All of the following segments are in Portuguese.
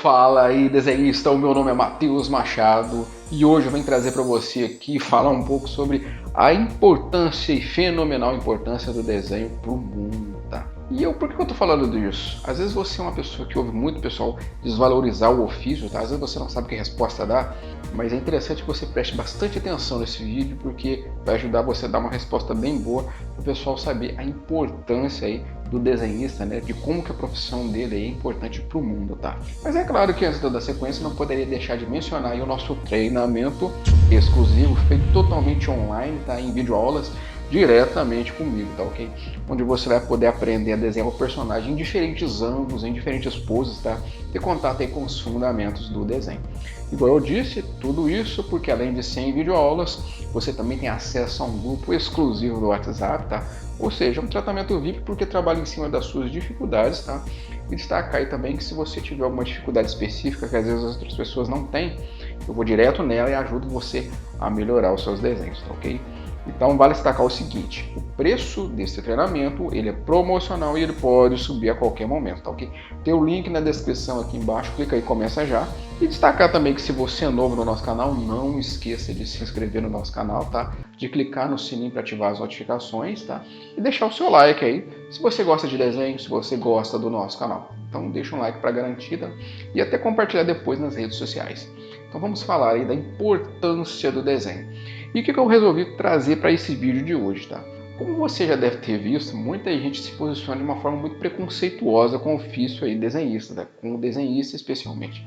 Fala aí, desenhista, o meu nome é Matheus Machado e hoje eu venho trazer para você aqui falar um pouco sobre a importância e fenomenal importância do desenho para o mundo, tá? Por que eu tô falando disso? Às vezes você é uma pessoa que ouve muito o pessoal desvalorizar o ofício, tá? Às vezes você não sabe que resposta dar, mas é interessante que você preste bastante atenção nesse vídeo porque vai ajudar você a dar uma resposta bem boa para o pessoal saber a importância aí do desenhista, né? De como que a profissão dele é importante para o mundo, tá? Mas é claro que antes de eu dar sequência, não poderia deixar de mencionar aí o nosso treinamento exclusivo, feito totalmente online, tá? Em videoaulas, diretamente comigo, tá ok? Onde você vai poder aprender a desenhar o personagem em diferentes ângulos, em diferentes poses, tá? Ter contato aí com os fundamentos do desenho. Igual eu disse, tudo isso porque além de 100 videoaulas, você também tem acesso a um grupo exclusivo do WhatsApp, tá? Ou seja, um tratamento VIP porque trabalha em cima das suas dificuldades, tá? E destacar aí também que se você tiver alguma dificuldade específica que às vezes as outras pessoas não têm, eu vou direto nela e ajudo você a melhorar os seus desenhos, tá ok? Então vale destacar o seguinte, o preço desse treinamento ele é promocional e ele pode subir a qualquer momento, tá ok? Tem o link na descrição aqui embaixo, clica aí e começa já. E destacar também que se você é novo no nosso canal, não esqueça de se inscrever no nosso canal, tá? De clicar no sininho para ativar as notificações, tá? E deixar o seu like aí, se você gosta de desenho, se você gosta do nosso canal. Então deixa um like para garantida e até compartilhar depois nas redes sociais. Então vamos falar aí da importância do desenho. E o que eu resolvi trazer para esse vídeo de hoje, tá? Como você já deve ter visto, muita gente se posiciona de uma forma muito preconceituosa com o ofício aí desenhista, tá? Com o desenhista especialmente.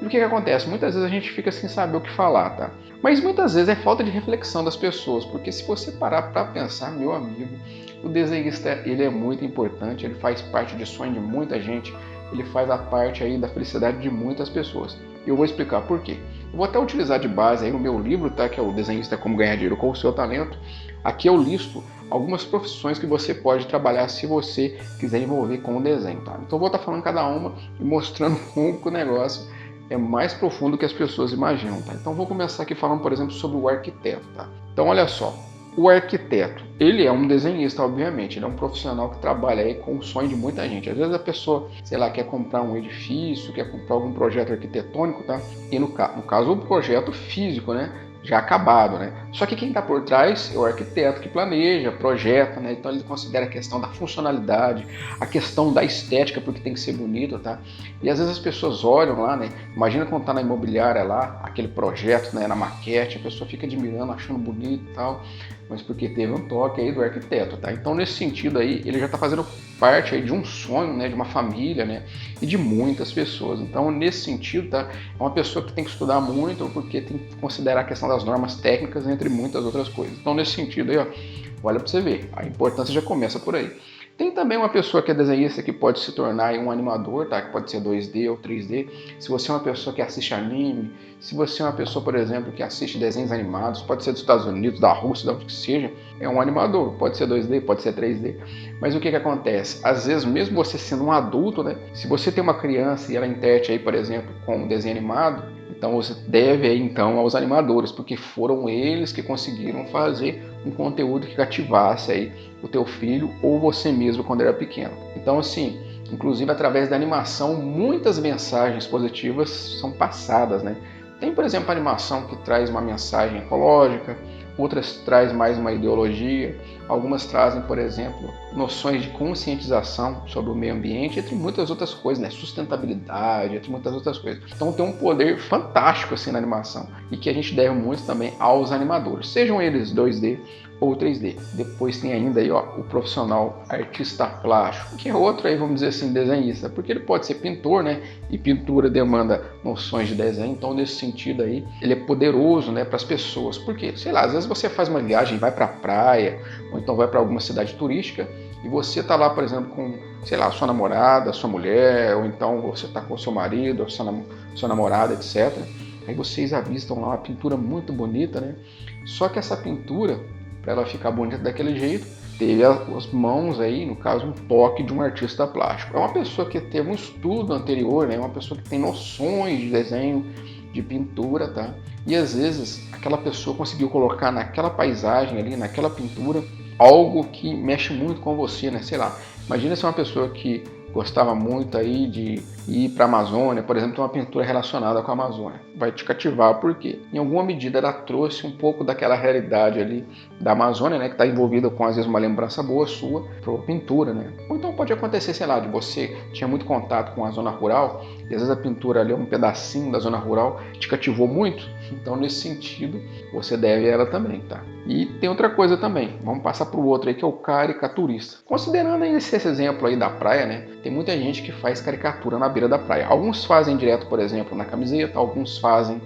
E o que acontece? Muitas vezes a gente fica sem saber o que falar, tá? Mas muitas vezes é falta de reflexão das pessoas, porque se você parar para pensar, meu amigo, o desenhista ele é muito importante, ele faz parte de sonho de muita gente, ele faz a parte aí da felicidade de muitas pessoas. E eu vou explicar por quê. Eu vou até utilizar de base aí no meu livro, tá? Que é o Desenhista Como Ganhar Dinheiro com o Seu Talento. Aqui eu listo algumas profissões que você pode trabalhar se você quiser envolver com o desenho, tá? Então eu vou estar falando cada uma e mostrando como que o negócio é mais profundo do que as pessoas imaginam, tá? Então vou começar aqui falando, por exemplo, sobre o arquiteto, tá? Então olha só, o arquiteto, ele é um desenhista, obviamente, ele é um profissional que trabalha aí com o sonho de muita gente. Às vezes a pessoa, sei lá, quer comprar um edifício, quer comprar algum projeto arquitetônico, tá? E no caso, o projeto físico, né? Já acabado, né? Só que quem está por trás é o arquiteto que planeja, projeta, né? Então ele considera a questão da funcionalidade, a questão da estética, porque tem que ser bonito, tá? E às vezes as pessoas olham lá, né? Imagina quando tá na imobiliária lá, aquele projeto, né? Na maquete, a pessoa fica admirando, achando bonito e tal, mas porque teve um toque aí do arquiteto, tá? Então nesse sentido aí, ele já está fazendo parte aí de um sonho, né? De uma família, né? E de muitas pessoas. Então nesse sentido, tá? É uma pessoa que tem que estudar muito, porque tem que considerar a questão das normas técnicas, entre muitas outras coisas. Então nesse sentido aí, ó, olha para você ver, a importância já começa por aí. Tem também uma pessoa que é desenhista que pode se tornar um animador, tá? Que pode ser 2D ou 3D. Se você é uma pessoa que assiste anime, se você é uma pessoa, por exemplo, que assiste desenhos animados, pode ser dos Estados Unidos, da Rússia, de onde que seja, é um animador. Pode ser 2D, pode ser 3D. Mas o que acontece? Às vezes, mesmo você sendo um adulto, né? Se você tem uma criança e ela interte aí, por exemplo, com um desenho animado, então você deve aí então aos animadores, porque foram eles que conseguiram fazer um conteúdo que cativasse aí o teu filho ou você mesmo quando era pequeno. Então assim, inclusive através da animação, muitas mensagens positivas são passadas, né? Tem, por exemplo, a animação que traz uma mensagem ecológica, outras traz mais uma ideologia, algumas trazem, por exemplo, noções de conscientização sobre o meio ambiente, entre muitas outras coisas, né? Sustentabilidade, entre muitas outras coisas. Então tem um poder fantástico assim na animação e que a gente deve muito também aos animadores, sejam eles 2D ou 3D. Depois tem ainda aí, ó, o profissional artista plástico, que é outro aí, vamos dizer assim, desenhista, porque ele pode ser pintor, né? E pintura demanda noções de desenho, então nesse sentido aí, ele é poderoso, né, para as pessoas. Porque, sei lá, às vezes você faz uma viagem, vai para a praia, ou então vai para alguma cidade turística, e você tá lá, por exemplo, com, sei lá, sua namorada, sua mulher, ou então você tá com seu marido, ou sua namorada, etc. Aí vocês avistam lá uma pintura muito bonita, né? Só que essa pintura, para ela ficar bonita daquele jeito, teve as mãos aí, no caso, um toque de um artista plástico. É uma pessoa que teve um estudo anterior, né? Uma pessoa que tem noções de desenho, de pintura, tá? E às vezes aquela pessoa conseguiu colocar naquela paisagem ali, naquela pintura, algo que mexe muito com você, né? Sei lá, imagina se uma pessoa que gostava muito aí de ir para a Amazônia, por exemplo, tem uma pintura relacionada com a Amazônia. Vai te cativar porque, em alguma medida, ela trouxe um pouco daquela realidade ali da Amazônia, né, que está envolvida com, às vezes, uma lembrança boa sua para a pintura, né? Ou então pode acontecer, sei lá, de você tinha muito contato com a zona rural e, às vezes, a pintura ali é um pedacinho da zona rural, te cativou muito. Então, nesse sentido, você deve ela também, tá? E tem outra coisa também, vamos passar para o outro aí, que é o caricaturista. Considerando aí esse exemplo aí da praia, né, tem muita gente que faz caricatura na beira da praia. Alguns fazem direto, por exemplo, na camiseta, alguns fazem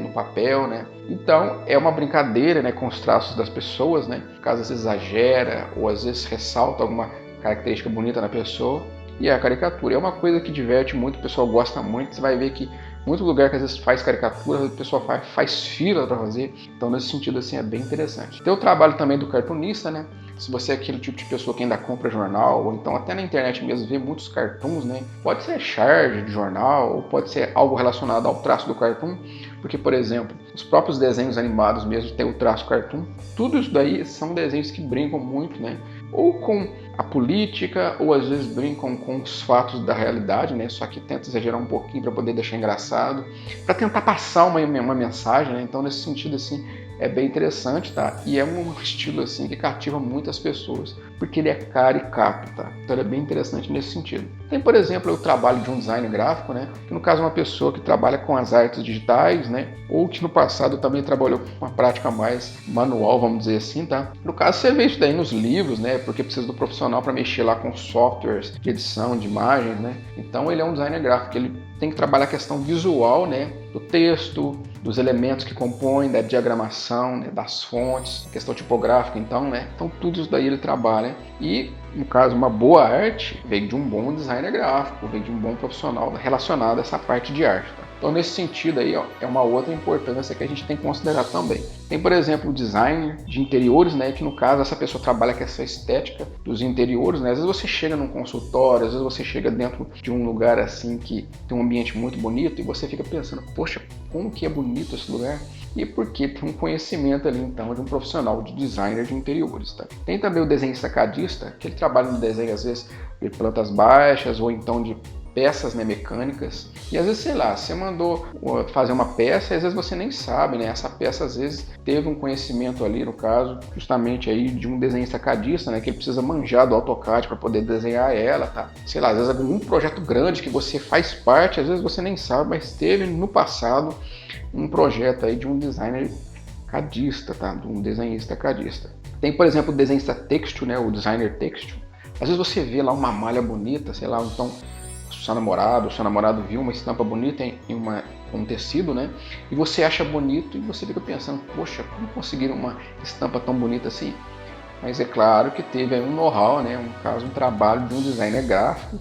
no papel, né? Então, é uma brincadeira, né, com os traços das pessoas, né? Caso às vezes exagera ou às vezes ressalta alguma característica bonita na pessoa. E a caricatura é uma coisa que diverte muito, o pessoal gosta muito. Você vai ver que muito lugar que às vezes faz caricatura, o pessoal faz fila para fazer. Então, nesse sentido, assim, é bem interessante. Tem o trabalho também do cartunista, né? Se você é aquele tipo de pessoa que ainda compra jornal, ou então até na internet mesmo vê muitos cartoons, né? Pode ser charge de jornal, ou pode ser algo relacionado ao traço do cartoon, porque, por exemplo, os próprios desenhos animados mesmo tem o traço cartoon. Tudo isso daí são desenhos que brincam muito, né? Ou com a política, ou às vezes brincam com os fatos da realidade, né? Só que tenta exagerar um pouquinho para poder deixar engraçado, para tentar passar uma mensagem, né? Então, nesse sentido, assim, é bem interessante, tá? E é um estilo, assim, que cativa muitas pessoas, porque ele é caricato, tá? Então, ele é bem interessante nesse sentido. Tem, por exemplo, o trabalho de um design gráfico, né? Que no caso é uma pessoa que trabalha com as artes digitais, né? Ou que no passado também trabalhou com uma prática mais manual, vamos dizer assim, tá? No caso, você vê isso daí nos livros, né? Porque precisa do profissional para mexer lá com softwares de edição de imagens, né? Então, ele é um designer gráfico, ele tem que trabalhar a questão visual, né? Do texto, dos elementos que compõem, da diagramação, né? Das fontes, questão tipográfica, então, né? Então, tudo isso daí ele trabalha. E, no caso, uma boa arte vem de um bom designer gráfico, vem de um bom profissional relacionado a essa parte de arte, tá? Então, nesse sentido aí, ó, é uma outra importância que a gente tem que considerar também. Tem, por exemplo, o designer de interiores, né, que no caso essa pessoa trabalha com essa estética dos interiores, né? Às vezes você chega num consultório, às vezes você chega dentro de um lugar assim que tem um ambiente muito bonito e você fica pensando, poxa, como que é bonito esse lugar? E porque tem um conhecimento ali, então, de um profissional de designer de interiores, tá? Tem também o desenho sacadista, que ele trabalha no desenho, às vezes, de plantas baixas ou então de peças, né, mecânicas. E às vezes, sei lá, você mandou fazer uma peça e às vezes você nem sabe, né? Essa peça às vezes teve um conhecimento ali, no caso, justamente aí de um desenho sacadista, né? Que ele precisa manjar do AutoCAD para poder desenhar ela, tá? Sei lá, às vezes algum projeto grande que você faz parte, às vezes você nem sabe, mas teve no passado um projeto aí de um designer cadista, tá? De um desenhista cadista. Tem, por exemplo, o desenhista têxtil, né? O designer têxtil. Às vezes você vê lá uma malha bonita, sei lá, então seu namorado viu uma estampa bonita em um tecido, né? E você acha bonito e você fica pensando, poxa, como conseguiram uma estampa tão bonita assim? Mas é claro que teve aí um know-how, né? Um trabalho de um designer gráfico.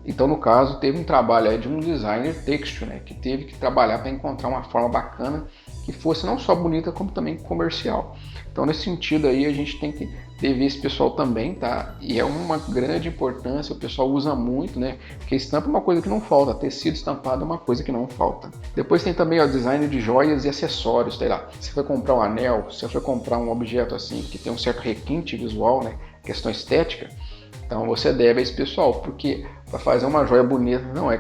Então, no caso, teve um trabalho aí de um designer têxtil, né? Que teve que trabalhar para encontrar uma forma bacana que fosse não só bonita, como também comercial. Então, nesse sentido aí, a gente tem que ver esse pessoal também, tá? E é uma grande importância, o pessoal usa muito, né? Porque estampa é uma coisa que não falta, tecido estampado é uma coisa que não falta. Depois tem também o design de joias e acessórios, sei lá. Você foi comprar um anel, você foi comprar um objeto assim, que tem um certo requinte visual, né? Questão estética. Então você deve a esse pessoal, porque para fazer uma joia bonita não é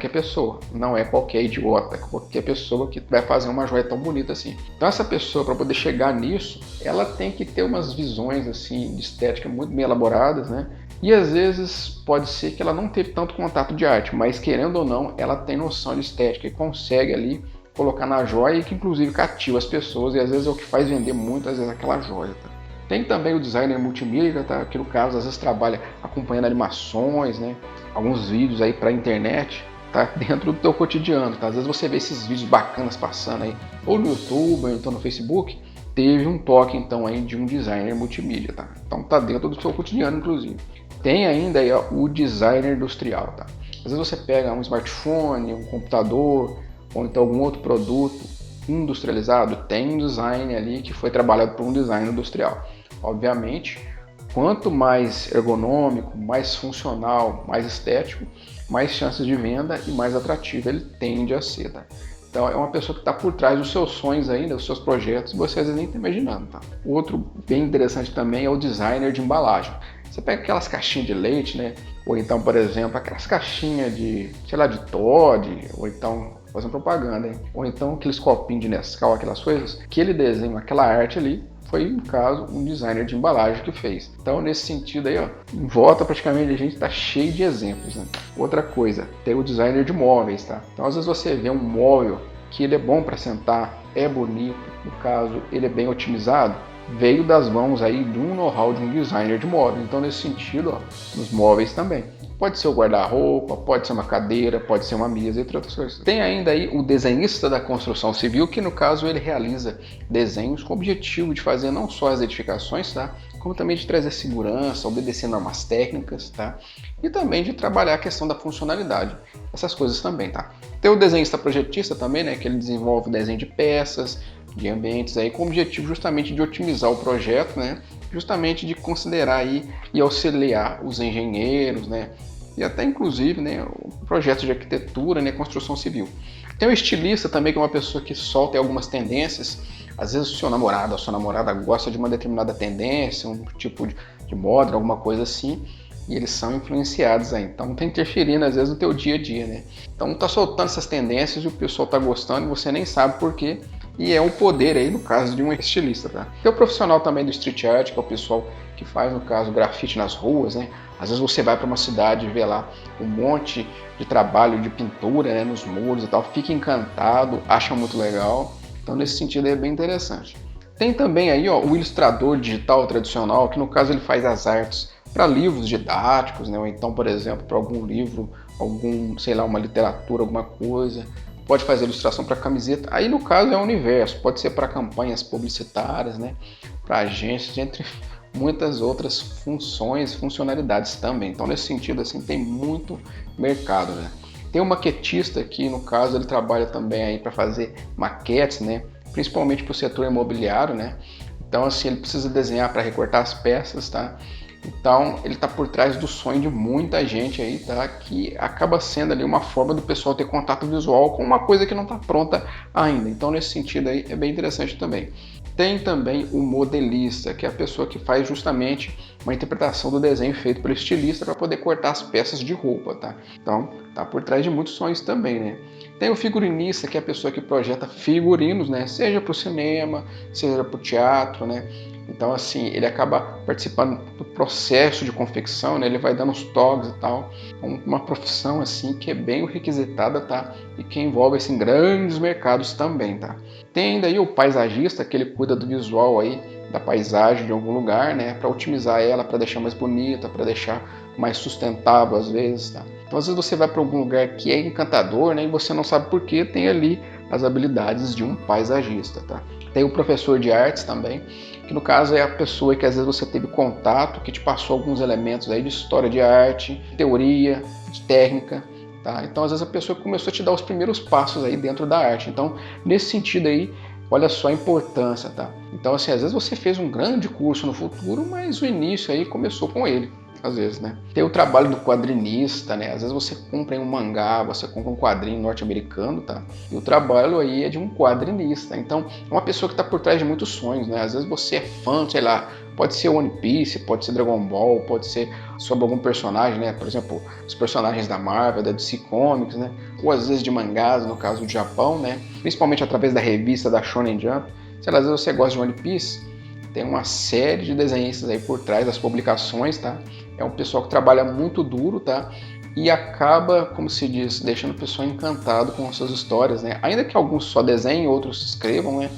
não é qualquer idiota, qualquer pessoa que vai fazer uma joia tão bonita assim. Então essa pessoa, para poder chegar nisso, ela tem que ter umas visões assim de estética muito bem elaboradas, né? E às vezes pode ser que ela não teve tanto contato de arte, mas querendo ou não, ela tem noção de estética e consegue ali colocar na joia e que inclusive cativa as pessoas e às vezes é o que faz vender muito, às vezes aquela joia, tá? Tem também o designer multimídia, tá? Que no caso às vezes trabalha acompanhando animações, né? Alguns vídeos aí para a internet, tá? Dentro do teu cotidiano, tá? Às vezes você vê esses vídeos bacanas passando aí, ou no YouTube, ou então no Facebook, teve um toque então aí de um designer multimídia, tá? Então tá dentro do seu cotidiano, inclusive. Tem ainda aí ó, o designer industrial, tá? Às vezes você pega um smartphone, um computador, ou então algum outro produto industrializado, tem um design ali que foi trabalhado por um design industrial. Obviamente, quanto mais ergonômico, mais funcional, mais estético, mais chances de venda e mais atrativo ele tende a ser, tá? Então é uma pessoa que está por trás dos seus sonhos ainda, dos seus projetos, você às vezes nem está imaginando, tá? Outro bem interessante também é o designer de embalagem. Você pega aquelas caixinhas de leite, né? Ou então, por exemplo, aquelas caixinhas de, sei lá, de Toddy, ou então, fazendo propaganda, hein? Ou então aqueles copinhos de Nescau, aquelas coisas. Aquele desenho, aquela arte ali, foi, no caso, um designer de embalagem que fez. Então, nesse sentido aí, ó, em volta praticamente a gente tá cheio de exemplos, né? Outra coisa, tem o designer de móveis, tá? Então, às vezes você vê um móvel que ele é bom para sentar, é bonito, no caso, ele é bem otimizado, veio das mãos aí de um know-how de um designer de móveis. Então, nesse sentido, ó, nos móveis também. Pode ser o guarda-roupa, pode ser uma cadeira, pode ser uma mesa, entre outras coisas. Tem ainda aí o desenhista da construção civil, que no caso ele realiza desenhos com o objetivo de fazer não só as edificações, tá? Como também de trazer segurança, obedecer normas técnicas, tá? E também de trabalhar a questão da funcionalidade. Essas coisas também, tá? Tem o desenhista projetista também, né? Que ele desenvolve o desenho de peças, de ambientes aí, com o objetivo justamente de otimizar o projeto, né? Justamente de considerar aí e auxiliar os engenheiros, né? E até inclusive, né, o projeto de arquitetura, né, construção civil. Tem o estilista também, que é uma pessoa que solta algumas tendências. Às vezes o seu namorado, a sua namorada gosta de uma determinada tendência, um tipo de moda, alguma coisa assim, e eles são influenciados aí. Então tá interferindo às vezes no teu dia a dia, né? Então tá soltando essas tendências e o pessoal tá gostando e você nem sabe por quê. E é um poder aí, no caso de um estilista, tá? Tem o profissional também do street art, que é o pessoal que faz, no caso, grafite nas ruas, né? Às vezes você vai para uma cidade e vê lá um monte de trabalho de pintura, né, nos muros e tal, fica encantado, acha muito legal. Então, nesse sentido, é bem interessante. Tem também aí, ó, o ilustrador digital tradicional, que no caso ele faz as artes para livros didáticos, né? Ou então, por exemplo, para algum livro, sei lá, uma literatura, alguma coisa. Pode fazer ilustração para camiseta. Aí, no caso, é o universo. Pode ser para campanhas publicitárias, né? Para agências, entre muitas outras funções, funcionalidades também. Então, nesse sentido, assim, tem muito mercado, né? Tem um maquetista que, no caso, ele trabalha também aí para fazer maquetes, né? Principalmente para o setor imobiliário, né? Então, assim, ele precisa desenhar para recortar as peças, tá? Então, ele está por trás do sonho de muita gente aí, tá? Que acaba sendo ali uma forma do pessoal ter contato visual com uma coisa que não está pronta ainda. Então, nesse sentido aí, é bem interessante também. Tem também o modelista, que é a pessoa que faz justamente uma interpretação do desenho feito pelo estilista para poder cortar as peças de roupa, tá? Então, tá por trás de muitos sonhos também, né? Tem o figurinista, que é a pessoa que projeta figurinos, né? Seja para o cinema, seja para o teatro, né? Então, assim, ele acaba participando do processo de confecção, né? Ele vai dando os toques e tal. Uma profissão, assim, que é bem requisitada, tá? E que envolve, assim, grandes mercados também, tá? Tem ainda aí o paisagista, que ele cuida do visual aí, da paisagem de algum lugar, né? Para otimizar ela, para deixar mais bonita, para deixar mais sustentável, às vezes, tá? Então, às vezes você vai para algum lugar que é encantador, né? E você não sabe por que, tem ali as habilidades de um paisagista, tá? Tem o professor de artes também, que no caso é a pessoa que às vezes você teve contato, que te passou alguns elementos aí de história de arte, teoria, de técnica, tá? Então às vezes a pessoa começou a te dar os primeiros passos aí dentro da arte. Então nesse sentido aí, olha só a importância, tá? Então assim, às vezes você fez um grande curso no futuro, mas o início aí começou com ele. Às vezes, né? Tem o trabalho do quadrinista, né? Às vezes você compra um mangá, você compra um quadrinho norte-americano, tá? E o trabalho aí é de um quadrinista. Então, é uma pessoa que está por trás de muitos sonhos, né? Às vezes você é fã, sei lá, pode ser One Piece, pode ser Dragon Ball, pode ser sobre algum personagem, né? Por exemplo, os personagens da Marvel, da DC Comics, né? Ou às vezes de mangás, no caso do Japão, né? Principalmente através da revista da Shonen Jump. Sei lá, às vezes você gosta de One Piece, tem uma série de desenhistas aí por trás das publicações, tá? É um pessoal que trabalha muito duro, tá? E acaba, como se diz, deixando o pessoal encantado com as suas histórias, né? Ainda que alguns só desenhem, outros escrevam, né?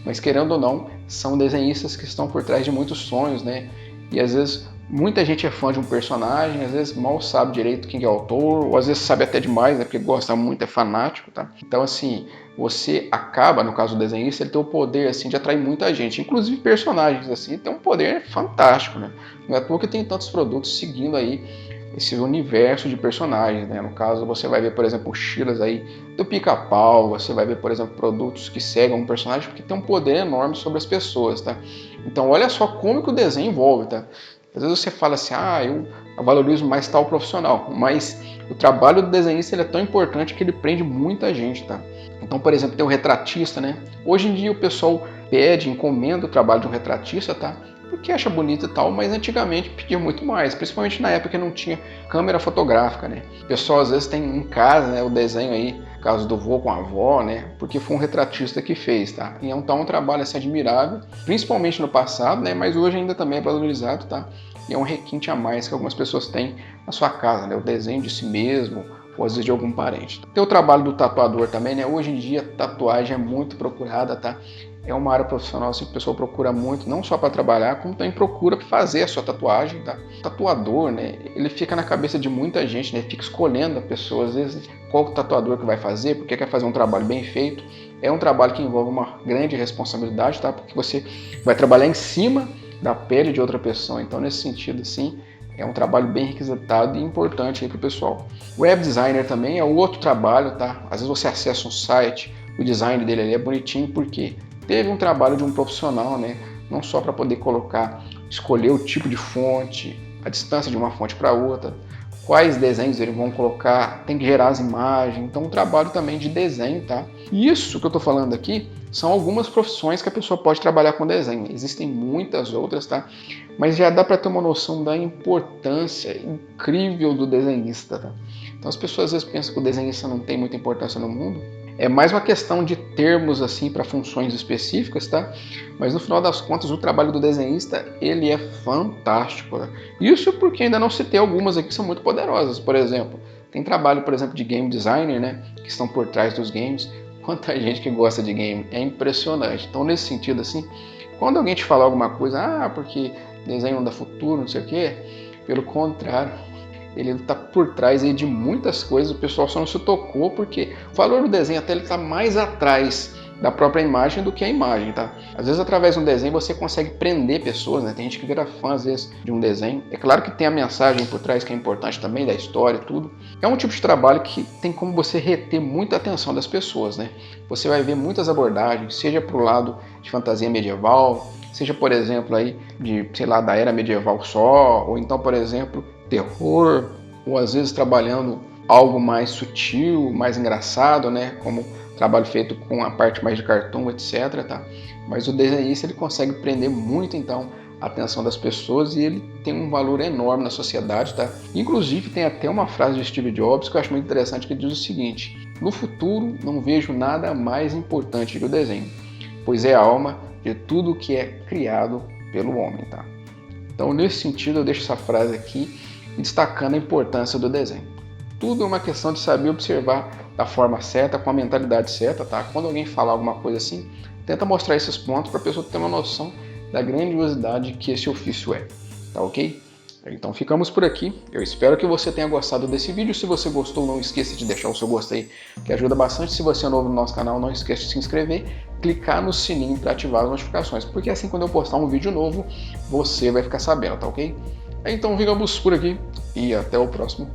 Mas querendo ou não, são desenhistas que estão por trás de muitos sonhos, né? E às vezes muita gente é fã de um personagem, às vezes mal sabe direito quem é o autor, ou às vezes sabe até demais, né? Porque gosta muito, é fanático, tá? Então assim, você acaba, no caso do desenhista, ele tem o poder assim de atrair muita gente, inclusive personagens assim, tem um poder fantástico, né? Não é à toa que tem tantos produtos seguindo aí esse universo de personagens, né? No caso, você vai ver, por exemplo, mochilas aí do Pica-Pau, você vai ver, por exemplo, produtos que seguem um personagem porque tem um poder enorme sobre as pessoas, tá? Então, olha só como que o desenho envolve, tá? Às vezes você fala assim, eu valorizo mais tal profissional, mas o trabalho do desenhista ele é tão importante que ele prende muita gente, tá? Então, por exemplo, tem o retratista, né? Hoje em dia o pessoal pede, encomenda o trabalho de um retratista, tá? porque acha bonito e tal, mas antigamente pedia muito mais, principalmente na época que não tinha câmera fotográfica, né? O pessoal às vezes tem em casa, né, o desenho aí, caso do vô com a avó, né? Porque foi um retratista que fez, tá? E então é um trabalho assim, admirável, principalmente no passado, né? Mas hoje ainda também é valorizado, tá? E é um requinte a mais que algumas pessoas têm na sua casa, né? O desenho de si mesmo, ou às vezes de algum parente. Tem o trabalho do tatuador também, né? Hoje em dia, tatuagem é muito procurada, tá? É uma área profissional assim, que o pessoal procura muito, não só para trabalhar, como também procura fazer a sua tatuagem, tá? O tatuador, né? Ele fica na cabeça de muita gente, né? Fica escolhendo a pessoa, às vezes, qual tatuador que vai fazer, porque quer fazer um trabalho bem feito. É um trabalho que envolve uma grande responsabilidade, tá? Porque você vai trabalhar em cima da pele de outra pessoa. Então, nesse sentido, assim, é um trabalho bem requisitado e importante aí para o pessoal. Web designer também é outro trabalho, tá? Às vezes você acessa um site, o design dele ali é bonitinho porque teve um trabalho de um profissional, né? Não só para poder escolher o tipo de fonte, a distância de uma fonte para outra, quais desenhos eles vão colocar, tem que gerar as imagens, então um trabalho também de desenho, tá? Isso que eu estou falando aqui são algumas profissões que a pessoa pode trabalhar com desenho, existem muitas outras, tá? Mas já dá para ter uma noção da importância incrível do desenhista, tá? Então as pessoas às vezes pensam que o desenhista não tem muita importância no mundo, é mais uma questão de termos assim para funções específicas, tá? Mas no final das contas o trabalho do desenhista ele é fantástico. Né? Isso porque ainda não citei algumas aqui que são muito poderosas. Por exemplo, tem trabalho, por exemplo, de game designer, né? Que estão por trás dos games. Quanta gente que gosta de game, é impressionante. Então nesse sentido assim, quando alguém te falar alguma coisa, porque desenho não dá futuro, não sei o quê, pelo contrário. Ele está por trás aí de muitas coisas, o pessoal só não se tocou porque o valor do desenho até ele está mais atrás da própria imagem do que a imagem, tá? Às vezes através de um desenho você consegue prender pessoas, né? Tem gente que vira fã às vezes de um desenho. É claro que tem a mensagem por trás que é importante também, da história e tudo. É um tipo de trabalho que tem como você reter muita atenção das pessoas, né? Você vai ver muitas abordagens, seja para o lado de fantasia medieval, seja por exemplo aí de, sei lá, da era medieval só, ou então por exemplo terror, ou às vezes trabalhando algo mais sutil, mais engraçado, né? Como trabalho feito com a parte mais de cartoon, etc. Tá? Mas o desenhista ele consegue prender muito então a atenção das pessoas e ele tem um valor enorme na sociedade. Tá? Inclusive tem até uma frase de Steve Jobs que eu acho muito interessante que diz o seguinte: no futuro não vejo nada mais importante que o desenho, pois é a alma de tudo que é criado pelo homem. Tá? Então nesse sentido eu deixo essa frase aqui destacando a importância do desenho. Tudo é uma questão de saber observar da forma certa, com a mentalidade certa, tá? Quando alguém falar alguma coisa assim, tenta mostrar esses pontos para a pessoa ter uma noção da grandiosidade que esse ofício é, tá ok? Então ficamos por aqui, eu espero que você tenha gostado desse vídeo. Se você gostou, não esqueça de deixar o seu gostei, que ajuda bastante. Se você é novo no nosso canal, não esqueça de se inscrever, clicar no sininho para ativar as notificações, porque assim quando eu postar um vídeo novo, você vai ficar sabendo, tá ok? Então ficamos por aqui e até o próximo